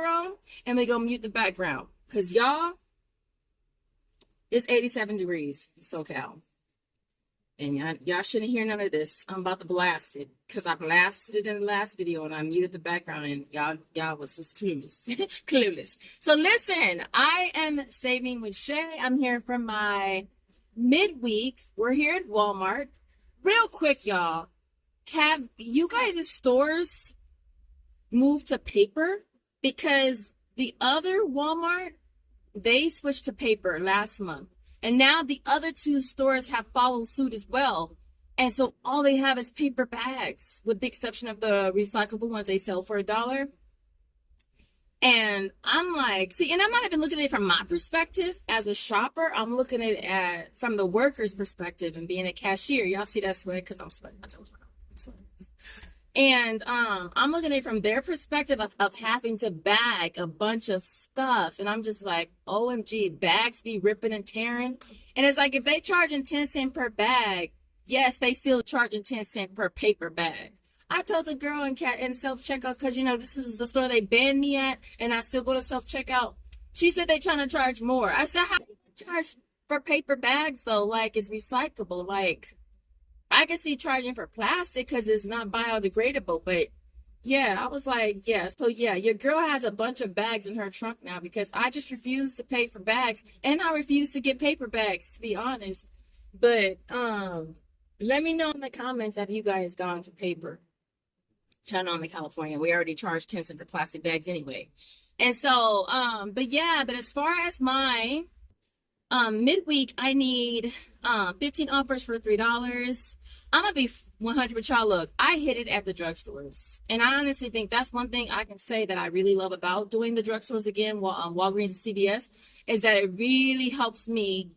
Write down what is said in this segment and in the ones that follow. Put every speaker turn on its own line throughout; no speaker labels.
room, and we're going to mute the background. Because y'all, it's 87 degrees in SoCal. And y'all shouldn't hear none of this. I'm about to blast it because I blasted it in the last video and I muted the background and y'all was just clueless. Clueless. So listen, I am Saving with Shay. I'm here from my midweek. We're here at Walmart. Real quick, y'all. Have you guys' stores moved to paper? Because the other Walmart, they switched to paper last month. And now the other two stores have followed suit as well. And so all they have is paper bags, with the exception of the recyclable ones they sell for $1. And I'm like, see, and I'm not even looking at it from my perspective as a shopper. I'm looking at it from the worker's perspective and being a cashier. Y'all see that sweat? Because I'm sweating. I'm sweating. And I'm looking at it from their perspective of having to bag a bunch of stuff. And I'm just like, OMG, bags be ripping and tearing. And it's like, if they charging 10 cents per bag, yes, they still charging 10 cents per paper bag. I told the girl in self-checkout, because, you know, this is the store they banned me at, and I still go to self-checkout. She said they trying to charge more. I said, how do you charge for paper bags, though? Like, it's recyclable. Like, I can see charging for plastic because it's not biodegradable, but yeah, I was like, yeah. So yeah, your girl has a bunch of bags in her trunk now because I just refuse to pay for bags and I refuse to get paper bags, to be honest. But let me know in the comments, have you guys gone to paper? China in California, we already charge 10 cents for plastic bags anyway. And so, but as far as my midweek, I need 15 offers for $3. I'm gonna be 100 with y'all. Look, I hit it at the drugstores, and I honestly think that's one thing I can say that I really love about doing the drugstores again, Walgreens and CVS, is that it really helps me.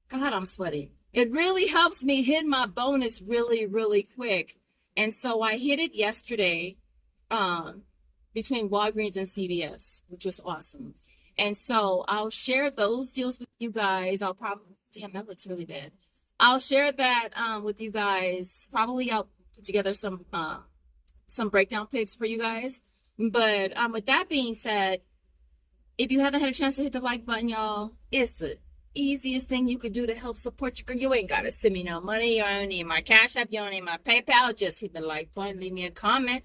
God, I'm sweating. It really helps me hit my bonus really, really quick. And so I hit it yesterday, between Walgreens and CVS, which was awesome. And so I'll share those deals with you guys. I'll probably, damn, that looks really bad. I'll share that with you guys. Probably I'll put together some breakdown pics for you guys. But with that being said, if you haven't had a chance to hit the like button, y'all, it's the easiest thing you could do to help support your girl. You ain't got to send me no money. You don't need my Cash App. You don't need my PayPal. Just hit the like button. Leave me a comment.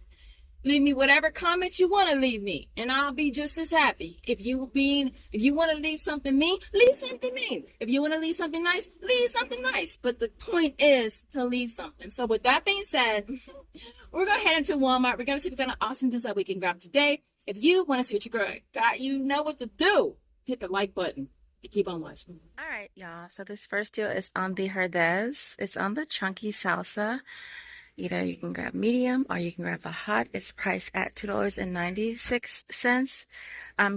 Leave me whatever comment you want to leave me, and I'll be just as happy. If you want to leave something mean, leave something mean. If you want to leave something nice, leave something nice. But the point is to leave something. So with that being said, we're going to head into Walmart. We're going to see what kind of awesome deals that we can grab today. If you want to see what your girl got, you know what to do. Hit the like button. Keep on watching.
All right, y'all. So this first deal is on the Herdez. It's on the chunky salsa. Either you can grab medium or you can grab the hot. It's priced at $2.96.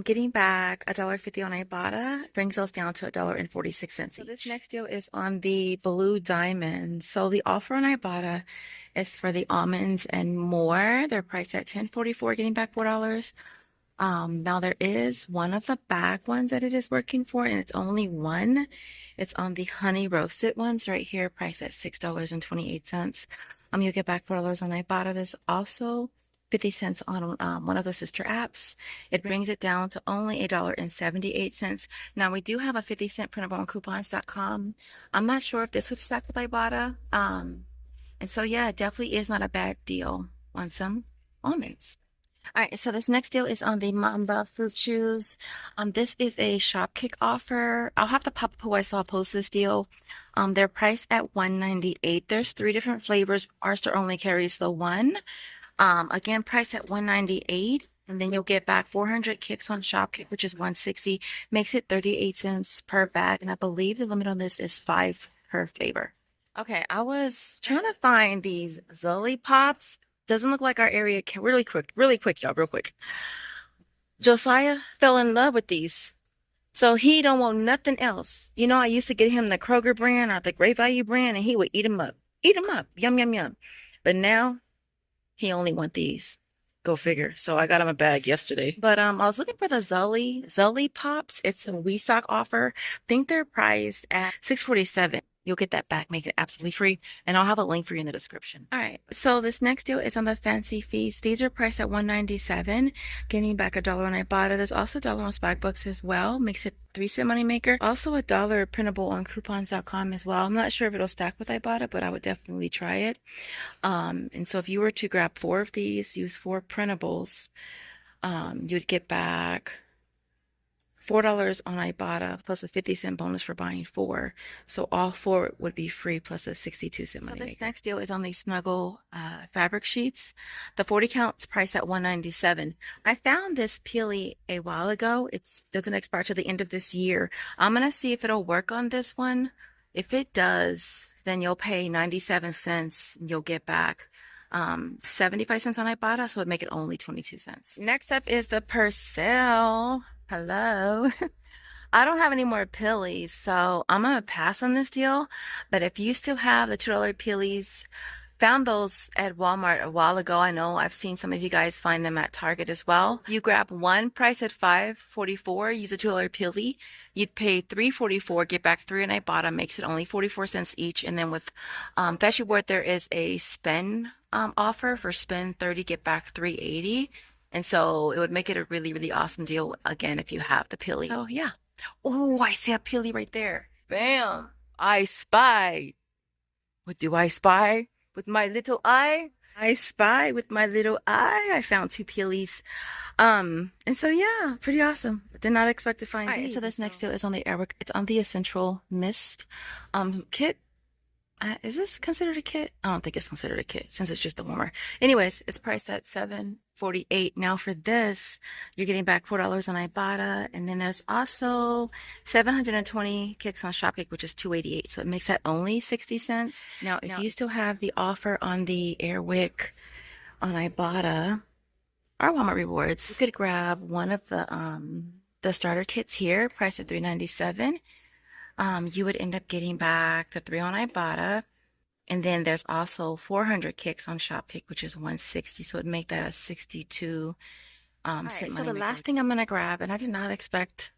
Getting back $1.50 on Ibotta brings those down to $1.46. So this next deal is on the Blue Diamond. So the offer on Ibotta is for the almonds and more. They're priced at $10.44, getting back $4. Now there is one of the bag ones that it is working for, and it's only one. It's on the honey roasted ones right here, priced at $6.28. You'll get back $4 on Ibotta. There's also 50 cents on one of the sister apps. It brings it down to only $1.78. Now we do have a 50-cent printable on coupons.com. I'm not sure if this would stack with Ibotta. And so yeah, it definitely is not a bad deal on some almonds. All right, so this next deal is on the Mamba fruit chews. This is a Shopkick offer. I'll have to pop up who I saw post this deal. They're priced at $1.98. There's 3 different flavors. Our store only carries the one. Again, priced at $1.98. And then you'll get back 400 kicks on Shopkick, which is $1.60. Makes it 38 cents per bag. And I believe the limit on this is 5 per flavor. Okay, I was trying to find these Zully Pops. Doesn't look like our area. Really quick, y'all, real quick. Josiah fell in love with these. So he don't want nothing else. You know, I used to get him the Kroger brand or the Great Value brand, and he would eat them up. Eat them up. Yum, yum, yum. But now, he only want these. Go figure. So I got him a bag yesterday. But I was looking for the Zully Pops. It's a restock offer. I think they're priced at $6.47. You'll get that back, make it absolutely free, and I'll have a link for you in the description. All right, so this next deal is on the Fancy Feast. These are priced at $1.97, getting back $1 on Ibotta. There's also $1 on Swagbucks as well, makes it 3-cent money maker. Also $1 printable on coupons.com as well. I'm not sure if it'll stack with Ibotta, but I would definitely try it. And so if you were to grab 4 of these, use 4 printables, you'd get back $4 on Ibotta plus a 50-cent bonus for buying 4. So all 4 would be free plus a 62-cent money. So this next deal is on the Snuggle fabric sheets. The 40 count's priced at $197. I found this peely a while ago. It doesn't expire till the end of this year. I'm going to see if it'll work on this one. If it does, then you'll pay 97 cents. You'll get back 75 cents on Ibotta, so it'd make it only 22 cents. Next up is the Purcell. Hello. I don't have any more pillies, so I'm gonna pass on this deal. But if you still have the $2 pillies, found those at Walmart a while ago. I know I've seen some of you guys find them at Target as well. You grab one price at $5.44, use a $2 pilly. You'd pay $3.44, get back 3 on Ibotta, makes it only 44 cents each. And then with Fetch Reward, there is a spend offer for spend 30, get back $3.80. And so it would make it a really, really awesome deal, again, if you have the pilly. So, yeah. Oh, I see a pilly right there. Bam. I spy. What do I spy? With my little eye? I spy with my little eye. I found 2 pillies. And so, yeah, pretty awesome. Did not expect to find these. So this next deal is on the Airwick. It's on the Essential Mist kit. Is this considered a kit? I don't think it's considered a kit since it's just a warmer. Anyways, it's priced at $7.48. Now for this, you're getting back $4 on Ibotta, and then there's also 720 kicks on Shopkick, which is $2.88. So it makes that only 60 cents. Now, if you still have the offer on the Airwick on Ibotta or Walmart Rewards, you could grab one of the starter kits here, priced at $3.97. You would end up getting back the 3 on Ibotta. And then there's also 400 kicks on Shopkick, which is $1.60. So it'd make that a 62 cent money. So the last thing I'm going to grab, and I did not expect,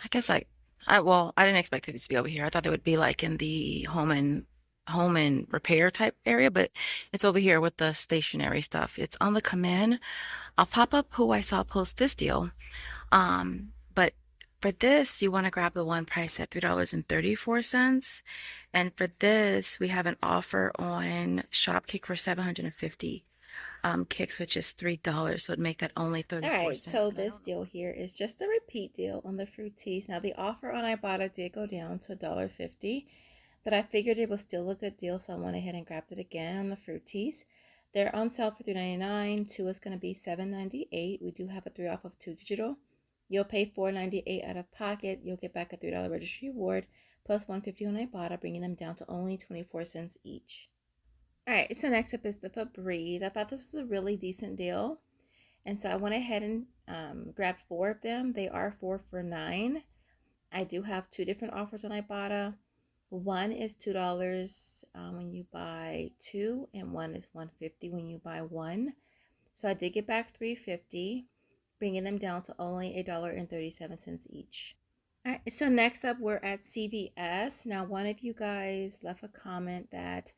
I didn't expect these to be over here. I thought they would be like in the home and repair type area, but it's over here with the stationary stuff. It's on the command. I'll pop up who I saw post this deal. But for this, you want to grab the one price at $3.34. And for this, we have an offer on Shopkick for 750 kicks, which is $3. So it'd make that only 34 cents. All right, so this deal here is just a repeat deal on the fruities. Now, the offer on Ibotta did go down to $1.50, but I figured it was still a good deal, so I went ahead and grabbed it again on the fruities. They're on sale for $3.99. 2 is going to be $7.98. We do have a 3 off of 2 digital. You'll pay $4.98 out of pocket. You'll get back a $3 registry reward plus $1.50 on Ibotta, bringing them down to only 24 cents each. All right, so next up is the Febreze. I thought this was a really decent deal, and so I went ahead and grabbed 4 of them. They are 4 for $9. I do have 2 different offers on Ibotta. One is $2 when you buy 2, and one is $1.50 when you buy 1. So I did get back $3.50. Bringing them down to only $1.37 each. All right, so next up, we're at CVS. Now, one of you guys left a comment that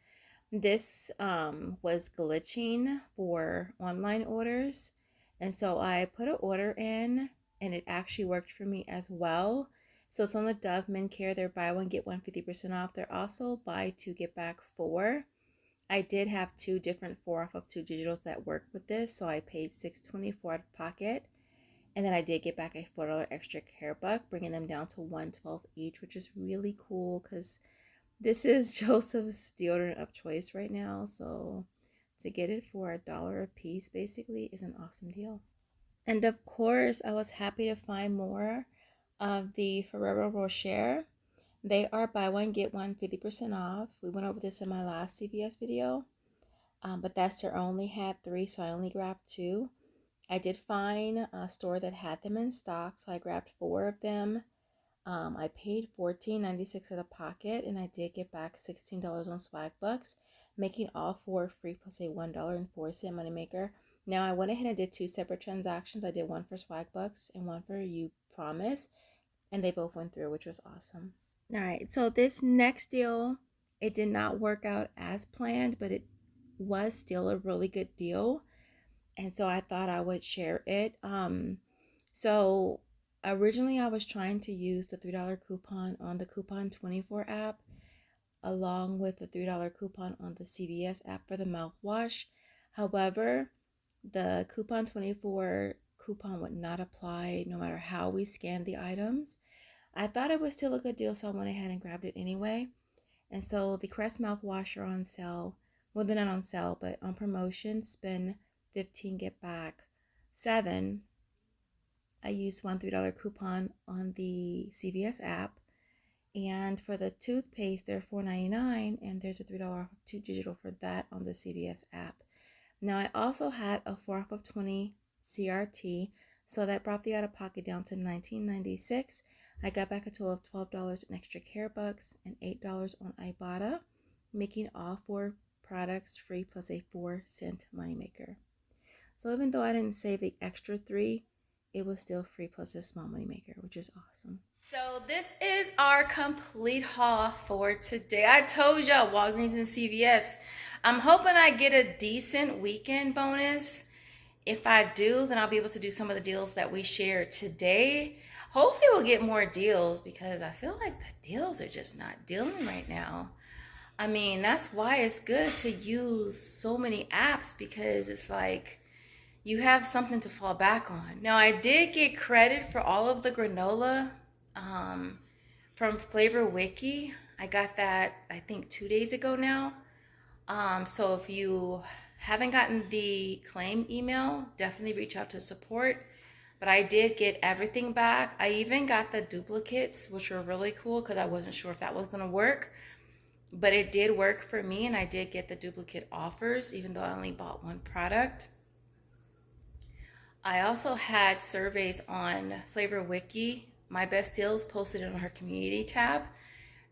this was glitching for online orders. And so I put an order in, and it actually worked for me as well. So it's on the Dove Men Care. They're buy one, get one 50% off. They're also buy 2, get back 4. I did have 2 different 4 off of 2 digitals that worked with this, so I paid $6.24 out of pocket. And then I did get back a $4 extra care buck, bringing them down to $1.12 each, which is really cool because this is Joseph's deodorant of choice right now. So to get it for $1 a piece basically is an awesome deal. And of course, I was happy to find more of the Ferrero Rocher. They are buy one, get one 50% off. We went over this in my last CVS video, but that store only had 3, so I only grabbed 2. I did find a store that had them in stock, so I grabbed 4 of them. I paid $14.96 out of pocket, and I did get back $16 on Swagbucks, making all 4 free plus a $1.04 moneymaker. Now, I went ahead and did 2 separate transactions. I did one for Swagbucks and one for Upromise, and they both went through, which was awesome. All right, so this next deal, it did not work out as planned, but it was still a really good deal. And so I thought I would share it. So originally I was trying to use the $3 coupon on the Coupon 24 app, along with the $3 coupon on the CVS app for the mouthwash. However, the Coupon 24 coupon would not apply no matter how we scanned the items. I thought it was still a good deal, so I went ahead and grabbed it anyway. And so the Crest mouthwash are on sale. Well, they're not on sale, but on promotion. Spend 15, get back 7. I used one $3 coupon on the CVS app. And for the toothpaste, they're $4.99, and there's a $3 off of 2 digital for that on the CVS app. Now, I also had a 4 off of 20 CRT, so that brought the out-of-pocket down to $19.96. I got back a total of $12 in extra care bucks and $8 on Ibotta, making all 4 products free plus a 4-cent moneymaker. So even though I didn't save the extra 3, it was still free plus a small moneymaker, which is awesome. So this is our complete haul for today. I told y'all Walgreens and CVS. I'm hoping I get a decent weekend bonus. If I do, then I'll be able to do some of the deals that we shared today. Hopefully we'll get more deals because I feel like the deals are just not dealing right now. I mean, that's why it's good to use so many apps, because it's like you have something to fall back on. Now, I did get credit for all of the granola from Flavor Wiki. I got that, I think, 2 days ago now. So if you haven't gotten the claim email, definitely reach out to support. But I did get everything back. I even got the duplicates, which were really cool because I wasn't sure if that was going to work. But it did work for me, and I did get the duplicate offers, even though I only bought one product. I also had surveys on Flavor Wiki, My Best Deals, posted on her community tab,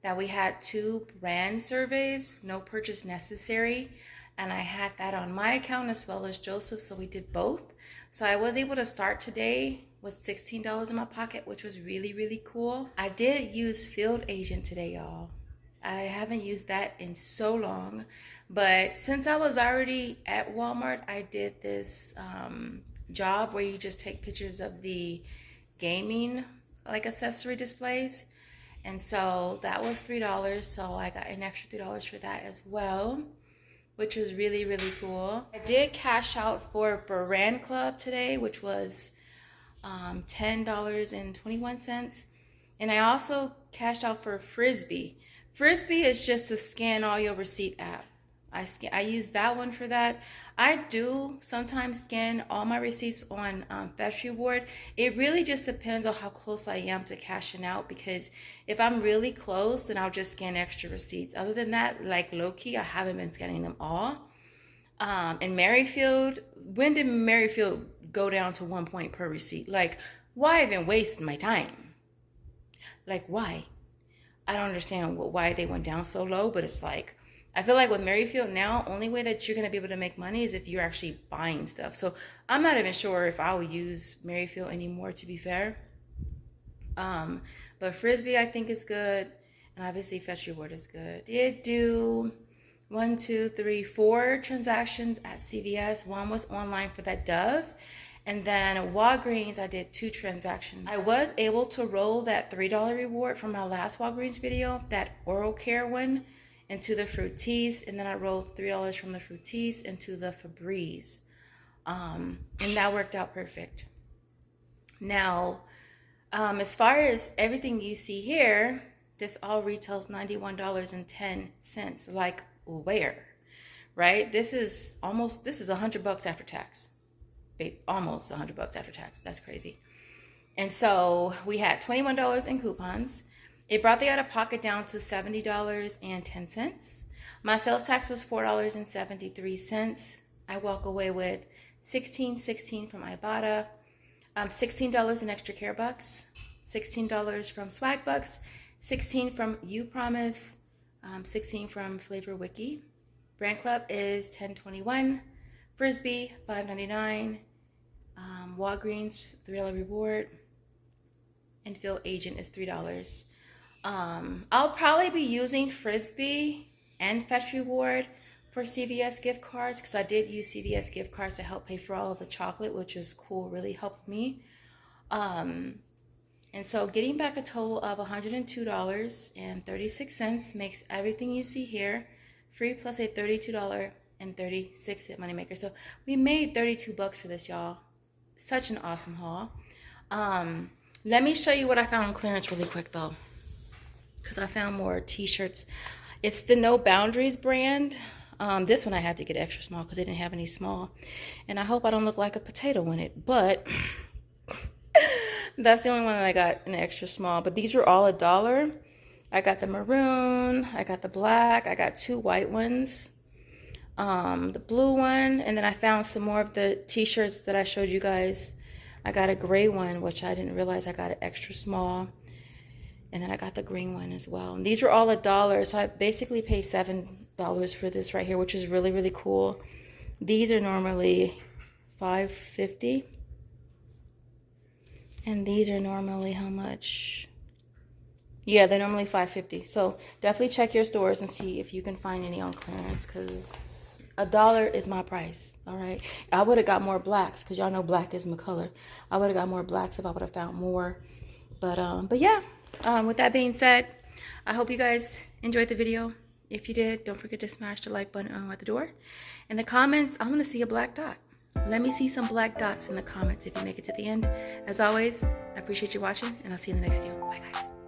that we had 2 brand surveys, no purchase necessary. And I had that on my account as well as Joseph, so we did both. So I was able to start today with $16 in my pocket, which was really, really cool. I did use Field Agent today, y'all. I haven't used that in so long, but since I was already at Walmart, I did this job where you just take pictures of the gaming like accessory displays. And so that was $3, so I got an extra $3 for that as well, which was really, really cool. I did cash out for Brand Club today, which was $10.21. And I also cashed out for Frisbee. Frisbee is just a scan all your receipt app. I use that one for that. I do sometimes scan all my receipts on Fetch Reward. It really just depends on how close I am to cashing out, because if I'm really close, then I'll just scan extra receipts. Other than that, like low-key, I haven't been scanning them all. In Merryfield, when did Merryfield go down to 1 point per receipt? Like, why even waste my time? Like, why? I don't understand why they went down so low, but it's like, I feel like with Merryfield now, only way that you're going to be able to make money is if you're actually buying stuff. So I'm not even sure if I will use Merryfield anymore, to be fair. But Frisbee, I think, is good. And obviously Fetch Reward is good. Did do 1, 2, 3, 4 transactions at CVS. One was online for that Dove. And then at Walgreens, I did 2 transactions. I was able to roll that $3 reward from my last Walgreens video, that oral care one, into the Fruities. And then I rolled $3 from the Fruities into the Febreze. And that worked out perfect. Now, as far as everything you see here, this all retails $91.10. Like, where? Right? This is $100 after tax. Almost $100 after tax. That's crazy. And so we had $21 in coupons. It brought the out-of-pocket down to $70.10. My sales tax was $4.73. I walk away with $16.16 from Ibotta, $16 in extra care bucks, $16 from Swagbucks, $16 from Upromise, $16 from Flavor Wiki. Brand Club is $10.21. Frisbee $5.99. Walgreens $3 reward, and Field Agent is $3. I'll probably be using Frisbee and Fetch Reward for CVS gift cards because I did use CVS gift cards to help pay for all of the chocolate, which is cool, really helped me. And so getting back a total of $102.36 makes everything you see here free plus a $32.36 moneymaker. So we made 32 bucks for this, y'all. Such an awesome haul. Let me show you what I found on clearance really quick though, because I found more t-shirts. It's the No Boundaries brand. This one I had to get extra small because they didn't have any small. And I hope I don't look like a potato in it, but that's the only one that I got an extra small. But these were all $1. I got the maroon, I got the black, I got 2 white ones, the blue one, and then I found some more of the t-shirts that I showed you guys. I got a gray one, which I didn't realize I got an extra small. And then I got the green one as well. And these were all $1. So I basically paid $7 for this right here, which is really, really cool. These are normally $5.50. And these are normally how much? Yeah, they're normally $5.50. So definitely check your stores and see if you can find any on clearance, because $1 is my price. All right. I would have got more blacks because y'all know black is my color. I would have got more blacks if I would have found more. But yeah. With that being said, I hope you guys enjoyed the video. If you did, don't forget to smash the like button at the door. In the comments, I want to see a black dot. Let me see some black dots in the comments if you make it to the end. As always, I appreciate you watching, and I'll see you in the next video. Bye, guys.